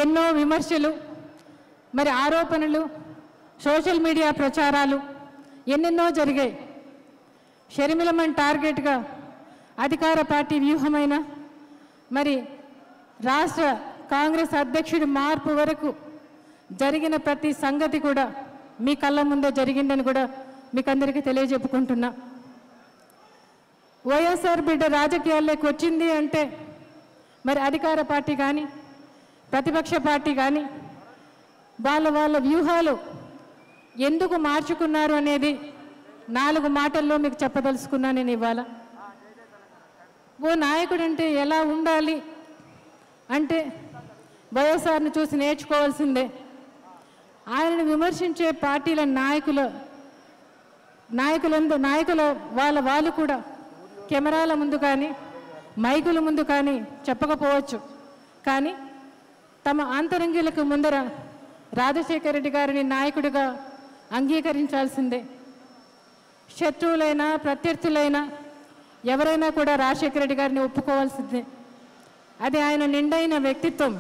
ఎన్నో విమర్శలు, మరి ఆరోపణలు, సోషల్ మీడియా ప్రచారాలు ఎన్నెన్నో జరిగాయి. షర్మిలమ్మని టార్గెట్గా అధికార పార్టీ వ్యూహమైన మరి రాష్ట్ర కాంగ్రెస్ అధ్యక్షుడి మార్పు వరకు జరిగిన ప్రతి సంగతి కూడా మీ కళ్ళ ముందే జరిగిందని కూడా మీకు అందరికీ తెలియజెప్పుకుంటున్నా. వైఎస్ఆర్ బిడ్డ రాజకీయాల్లోకి వచ్చింది అంటే మరి అధికార పార్టీ కానీ ప్రతిపక్ష పార్టీ కానీ వాళ్ళ వ్యూహాలు ఎందుకు మార్చుకున్నారు అనేది 4 మాటల్లో మీకు చెప్పదలుచుకున్నా. నేను ఇవాళ ఓ నాయకుడు అంటే ఎలా ఉండాలి అంటే వైఎస్ఆర్ను చూసి నేర్చుకోవాల్సిందే. ఆయనను విమర్శించే పార్టీల నాయకుల వాళ్ళు కూడా కెమెరాల ముందు కానీ మైకుల ముందు కానీ చెప్పకపోవచ్చు, కానీ తమ అంతరంగిలకు ముందర రాజశేఖర రెడ్డి గారిని నాయకుడిగా అంగీకరించాల్సిందే. శత్రువులైనా ప్రత్యర్థులైనా ఎవరైనా కూడా రాజశేఖర రెడ్డి గారిని ఒప్పుకోవాల్సిందే. అది ఆయన నిండైన వ్యక్తిత్వం,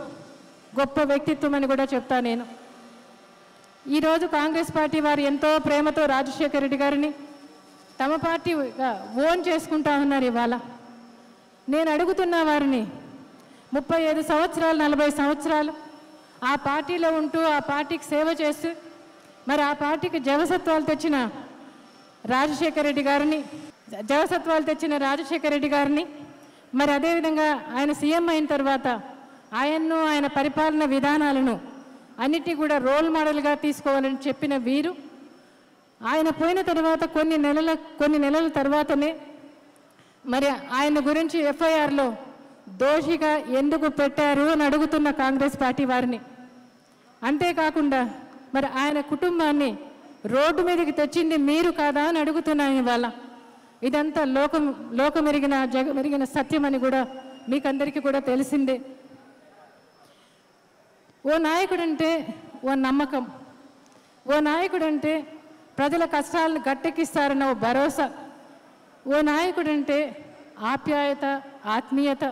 గొప్ప వ్యక్తిత్వం అని కూడా చెప్తా నేను. ఈరోజు కాంగ్రెస్ పార్టీ వారు ఎంతో ప్రేమతో రాజశేఖర రెడ్డి గారిని తమ పార్టీగా ఓన్ చేసుకుంటా ఉన్నారు. ఇవాళ నేను అడుగుతున్న వారిని 35 సంవత్సరాలు 40 సంవత్సరాలు ఆ పార్టీలో ఉంటూ ఆ పార్టీకి సేవ చేస్తూ మరి ఆ పార్టీకి జవసత్వాలు తెచ్చిన రాజశేఖర రెడ్డి గారిని మరి అదేవిధంగా ఆయన సీఎం అయిన తర్వాత ఆయన పరిపాలన విధానాలను అన్నిటినీ కూడా రోల్ మోడల్గా తీసుకోవాలని చెప్పిన వీరు ఆయన పోయిన తర్వాత కొన్ని నెలల తర్వాతనే మరి ఆయన గురించి ఎఫ్ఐఆర్లో దోషిగా ఎందుకు పెట్టారు అని అడుగుతున్న కాంగ్రెస్ పార్టీ వారిని. అంతేకాకుండా మరి ఆయన కుటుంబాన్ని రోడ్డు మీదకి తెచ్చింది మీరు కాదా అని అడుగుతున్నాను ఇవాళ. ఇదంతా లోకమెరిగిన జగమెరిగిన సత్యం అని కూడా మీకందరికీ కూడా తెలిసిందే. ఓ నాయకుడంటే ఓ నమ్మకం, ఓ నాయకుడంటే ప్రజల కష్టాలను గట్టెక్కిస్తారన్న ఓ భరోసా, ఓ నాయకుడంటే ఆప్యాయత, ఆత్మీయత,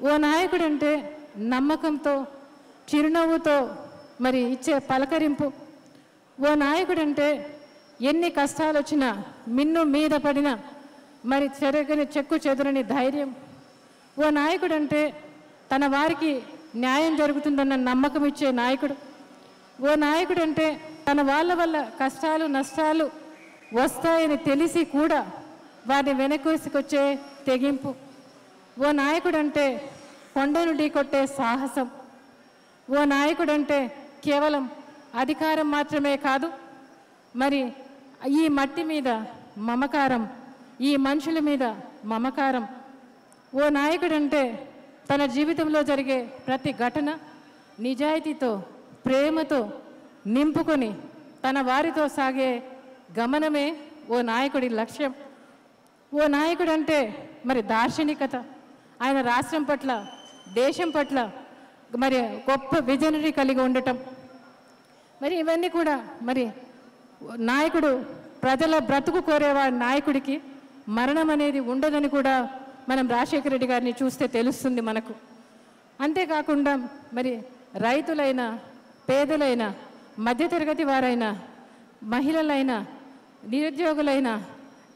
ఓ నాయకుడంటే నమ్మకంతో చిరునవ్వుతో మరి ఇచ్చే పలకరింపు, ఓ నాయకుడంటే ఎన్ని కష్టాలు వచ్చినా మిన్ను మీద పడిన మరి చెక్కు చెదురని ధైర్యం, ఓ నాయకుడంటే తన వారికి న్యాయం జరుగుతుందన్న నమ్మకం ఇచ్చే నాయకుడు, ఓ నాయకుడంటే తన వాళ్ళ వల్ల కష్టాలు నష్టాలు వస్తాయని తెలిసి కూడా వారిని వెనకేసుకొచ్చే తెగింపు, ఓ నాయకుడంటే కొండను ఢీకొట్టే సాహసం, ఓ నాయకుడంటే కేవలం అధికారం మాత్రమే కాదు మరి ఈ మట్టి మీద మమకారం, ఈ మనుషుల మీద మమకారం, ఓ నాయకుడంటే తన జీవితంలో జరిగే ప్రతి ఘటన నిజాయితీతో ప్రేమతో నింపుకొని తన వారితో సాగే గమనమే ఓ నాయకుడి లక్ష్యం. ఓ నాయకుడంటే మరి దార్శనికత, ఆయన రాష్ట్రం పట్ల దేశం పట్ల మరి గొప్ప విజనరీ కలిగి ఉండటం, మరి ఇవన్నీ కూడా మరి నాయకుడు ప్రజల బ్రతుకు కోరేవాడి నాయకుడికి మరణం అనేది ఉండదని కూడా మనం రాజశేఖర రెడ్డి గారిని చూస్తే తెలుస్తుంది మనకు. అంతేకాకుండా మరి రైతులైనా పేదలైనా మధ్యతరగతి వారైనా మహిళలైనా నిరుద్యోగులైనా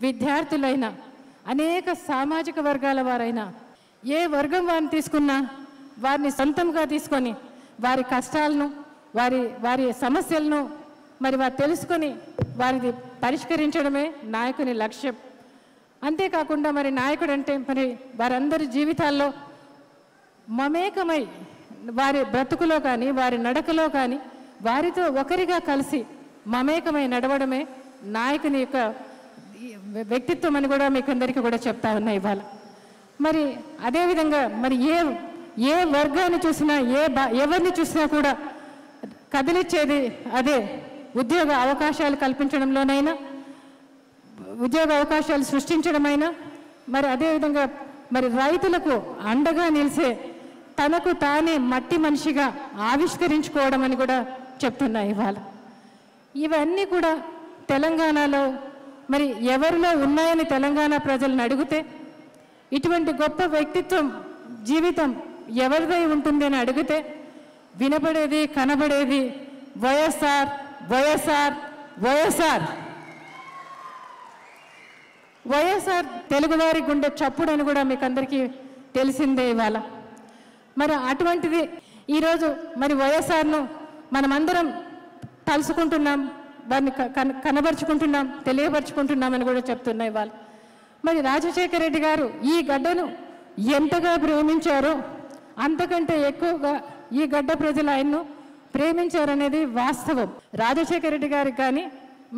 విద్యార్థులైనా అనేక సామాజిక వర్గాల వారైనా ఏ వర్గం వారిని తీసుకున్నా వారిని సొంతంగా తీసుకొని వారి కష్టాలను వారి సమస్యలను మరి వారు తెలుసుకొని వారిని పరిష్కరించడమే నాయకుని లక్ష్యం. అంతేకాకుండా మరి నాయకుడు అంటే మరి వారందరి జీవితాల్లో మమేకమై వారి బ్రతుకులో కానీ వారి నడకలో కానీ వారితో ఒకరిగా కలిసి మమేకమై నడవడమే నాయకుని యొక్క వ్యక్తిత్వం అని కూడా మీకు అందరికీ కూడా చెప్తా ఉన్నా ఇవాళ. మరి అదేవిధంగా మరి ఏ వర్గాన్ని చూసినా ఎవరిని చూసినా కూడా కదిలిచ్చేది అదే ఉద్యోగ అవకాశాలు కల్పించడంలోనైనా ఉద్యోగ అవకాశాలు సృష్టించడమైనా మరి అదేవిధంగా మరి రైతులకు అండగా నిలిసే తనకు తానే మట్టి మనిషిగా ఆవిష్కరించుకోవడం అని కూడా చెప్తున్నా ఇవాళ. ఇవన్నీ కూడా తెలంగాణలో మరి ఎవరిలో ఉన్నాయని తెలంగాణ ప్రజలను అడిగితే ఇటువంటి గొప్ప వ్యక్తిత్వం జీవితం ఎవరిదై ఉంటుంది అని అడిగితే వినపడేది కనబడేది వైఎస్ఆర్ వైఎస్ఆర్ వైఎస్ఆర్. వైఎస్ఆర్ తెలుగువారి గుండె చప్పుడు అని కూడా మీకు అందరికీ తెలిసిందే ఇవాళ. మరి అటువంటిది ఈరోజు మరి వైఎస్ఆర్ను మనమందరం తలుసుకుంటున్నాం, వారిని కనబరుచుకుంటున్నాం, తెలియపరుచుకుంటున్నామని కూడా చెప్తున్నా ఇవాళ. మరి రాజశేఖర రెడ్డి గారు ఈ గడ్డను ఎంతగా ప్రేమించారో అంతకంటే ఎక్కువగా ఈ గడ్డ ప్రజలు ఆయన్ను ప్రేమించారనేది వాస్తవం. రాజశేఖర రెడ్డి గారికి కానీ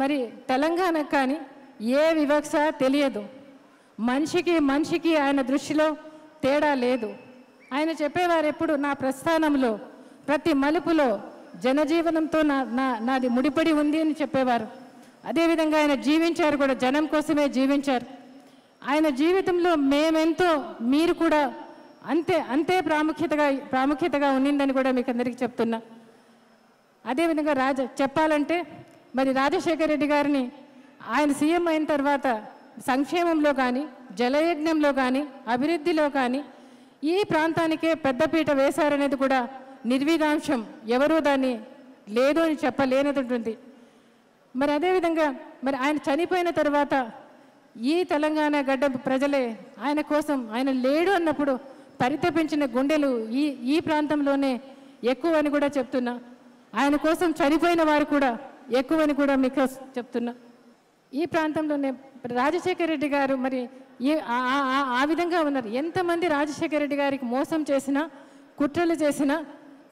మరి తెలంగాణకు కానీ ఏ వివక్ష తెలియదు. మనిషికి ఆయన దృష్టిలో తేడా లేదు. ఆయన చెప్పేవారు ఎప్పుడు, నా ప్రస్థానంలో ప్రతి మలుపులో జనజీవనంతో నాది ముడిపడి ఉంది అని చెప్పేవారు. అదేవిధంగా ఆయన జీవించారు కూడా, జనం కోసమే జీవించారు. ఆయన జీవితంలో మేమెంతో మీరు కూడా అంతే ప్రాముఖ్యతగా ఉన్నిందని కూడా మీకు అందరికీ చెప్తున్నా. అదేవిధంగా చెప్పాలంటే మరి రాజశేఖర రెడ్డి గారిని ఆయన సీఎం అయిన తర్వాత సంక్షేమంలో కానీ, జలయజ్ఞంలో కానీ, అభివృద్ధిలో కానీ ఈ ప్రాంతానికే పెద్దపీట వేశారనేది కూడా నిర్విధాంశం. ఎవరూ దాన్ని లేదు అని చెప్పలేనటువంటి. మరి అదేవిధంగా మరి ఆయన చనిపోయిన తర్వాత ఈ తెలంగాణ గడ్డ ప్రజలే ఆయన కోసం, ఆయన లేడు అన్నప్పుడు పరితపించిన గుండెలు ఈ ప్రాంతంలోనే ఎక్కువ అని కూడా చెప్తున్నా. ఆయన కోసం చనిపోయిన వారు కూడా ఎక్కువని కూడా మీకు చెప్తున్నా. ఈ ప్రాంతంలోనే రాజశేఖర రెడ్డి గారు మరి ఆ విధంగా ఉన్నారు. ఎంతమంది రాజశేఖర రెడ్డి గారికి మోసం చేసినా, కుట్రలు చేసినా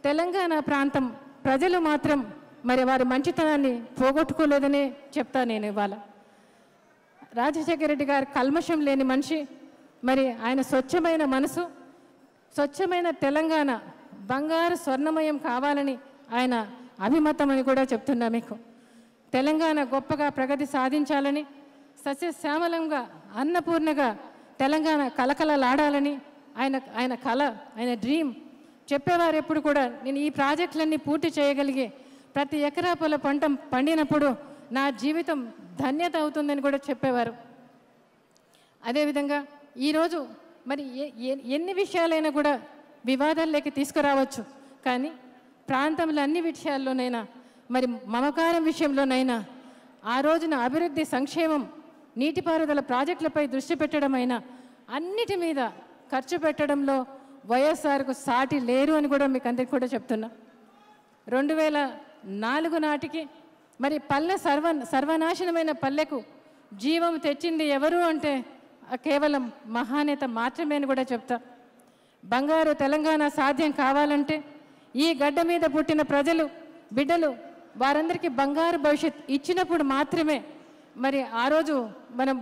తెలంగాణ ప్రాంతం ప్రజలు మాత్రం మరి వారి మంచితనాన్ని పోగొట్టుకోలేదనే చెప్తా నేను ఇవాళ. రాజశేఖర రెడ్డి గారు కల్మషం లేని మనిషి. మరి ఆయన స్వచ్ఛమైన మనసు, స్వచ్ఛమైన తెలంగాణ బంగారు స్వర్ణమయం కావాలని ఆయన అభిమతం అని కూడా చెప్తున్నా మీకు. తెలంగాణ గొప్పగా ప్రగతి సాధించాలని, సస్యశ్యామలంగా అన్నపూర్ణగా తెలంగాణ కలకలలాడాలని ఆయన కళ, ఆయన డ్రీమ్. చెప్పేవారు ఎప్పుడు కూడా, నేను ఈ ప్రాజెక్టులన్నీ పూర్తి చేయగలిగే ప్రతి ఎకరా పొల పంట పండినప్పుడు నా జీవితం ధన్యత అవుతుందని కూడా చెప్పేవారు. అదేవిధంగా ఈరోజు మరి ఎన్ని విషయాలైనా కూడా వివాదాల్లోకి తీసుకురావచ్చు, కానీ ప్రాంతంలో అన్ని విషయాల్లోనైనా మరి మమకారం విషయంలోనైనా ఆ రోజున అభివృద్ధి, సంక్షేమం, నీటిపారుదల ప్రాజెక్టులపై దృష్టి పెట్టడమైనా అన్నిటి మీద ఖర్చు పెట్టడంలో వైఎస్ఆర్కు సాటి లేరు అని కూడా మీకు అందరికీ కూడా చెప్తున్నా. 2004 నాటికి మరి పల్లె సర్వనాశనమైన పల్లెకు జీవం తెచ్చింది ఎవరు అంటే కేవలం మహానేత మాత్రమే అని కూడా చెప్తా. బంగారు తెలంగాణ సాధ్యం కావాలంటే ఈ గడ్డ మీద పుట్టిన ప్రజలు, బిడ్డలు వారందరికీ బంగారు భవిష్యత్ ఇచ్చినప్పుడు మాత్రమే మరి ఆ రోజు మనం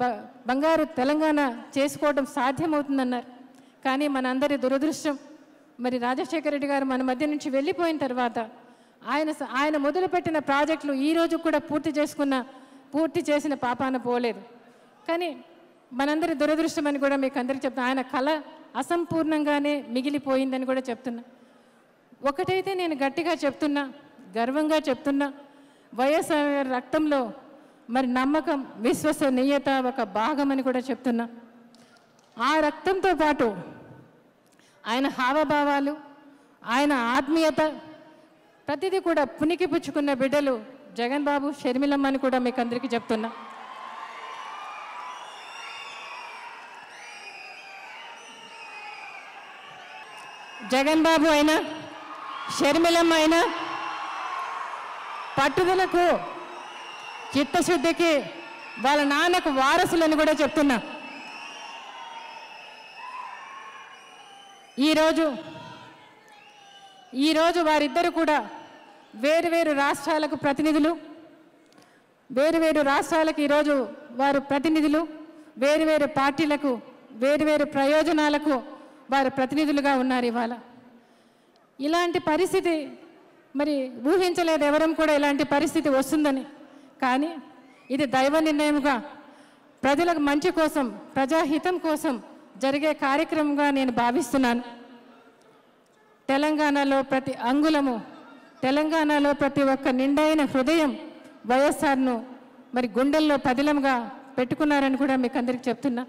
బంగారు తెలంగాణ చేసుకోవడం సాధ్యమవుతుందన్నారు. కానీ మన అందరి దురదృష్టం, మరి రాజశేఖర రెడ్డి గారు మన మధ్య నుంచి వెళ్ళిపోయిన తర్వాత ఆయన మొదలుపెట్టిన ప్రాజెక్టులు ఈరోజు కూడా పూర్తి చేసిన పాపాన పోలేదు. కానీ మనందరి దురదృష్టం అని కూడా మీకు అందరికీ చెప్తున్నా. ఆయన కళ అసంపూర్ణంగానే మిగిలిపోయిందని కూడా చెప్తున్నా. ఒకటైతే నేను గట్టిగా చెప్తున్నా, గర్వంగా చెప్తున్నా, వైఎస్ఆర్ రక్తంలో మరి నమ్మకం, విశ్వసనీయత ఒక భాగమని కూడా చెప్తున్నా. ఆ రక్తంతో పాటు ఆయన హావభావాలు, ఆయన ఆత్మీయత ప్రతిదీ కూడా పునికి పుచ్చుకున్న బిడ్డలు జగన్ బాబు, షర్మిలమ్మ అని కూడా మీకు అందరికీ చెప్తున్నా. జగన్ బాబు అయినా, షర్మిలమ్మ అయినా పట్టుదలకు, చిత్తశుద్ధికి వాళ్ళ నాన్నకు వారసులని కూడా చెప్తున్నా. ఈరోజు వారిద్దరు కూడా వేరు రాష్ట్రాలకు ప్రతినిధులు, వేరు రాష్ట్రాలకు ఈరోజు వారు ప్రతినిధులు, వేరు పార్టీలకు, వేరు ప్రయోజనాలకు వారు ప్రతినిధులుగా ఉన్నారు. ఇవాళ ఇలాంటి పరిస్థితి మరి ఊహించలేదు ఎవరం కూడా ఇలాంటి పరిస్థితి వస్తుందని. కానీ ఇది దైవ నిర్ణయంగా, ప్రజలకు మంచి కోసం, ప్రజాహితం కోసం జరిగే కార్యక్రమంగా నేను భావిస్తున్నాను. తెలంగాణలో ప్రతి అంగుళము, తెలంగాణలో ప్రతి ఒక్క నిండైన హృదయం వైఎస్ఆర్ను మరి గుండెల్లో పదిలంగా పెట్టుకున్నారని కూడా మీకు అందరికీ చెప్తున్నా.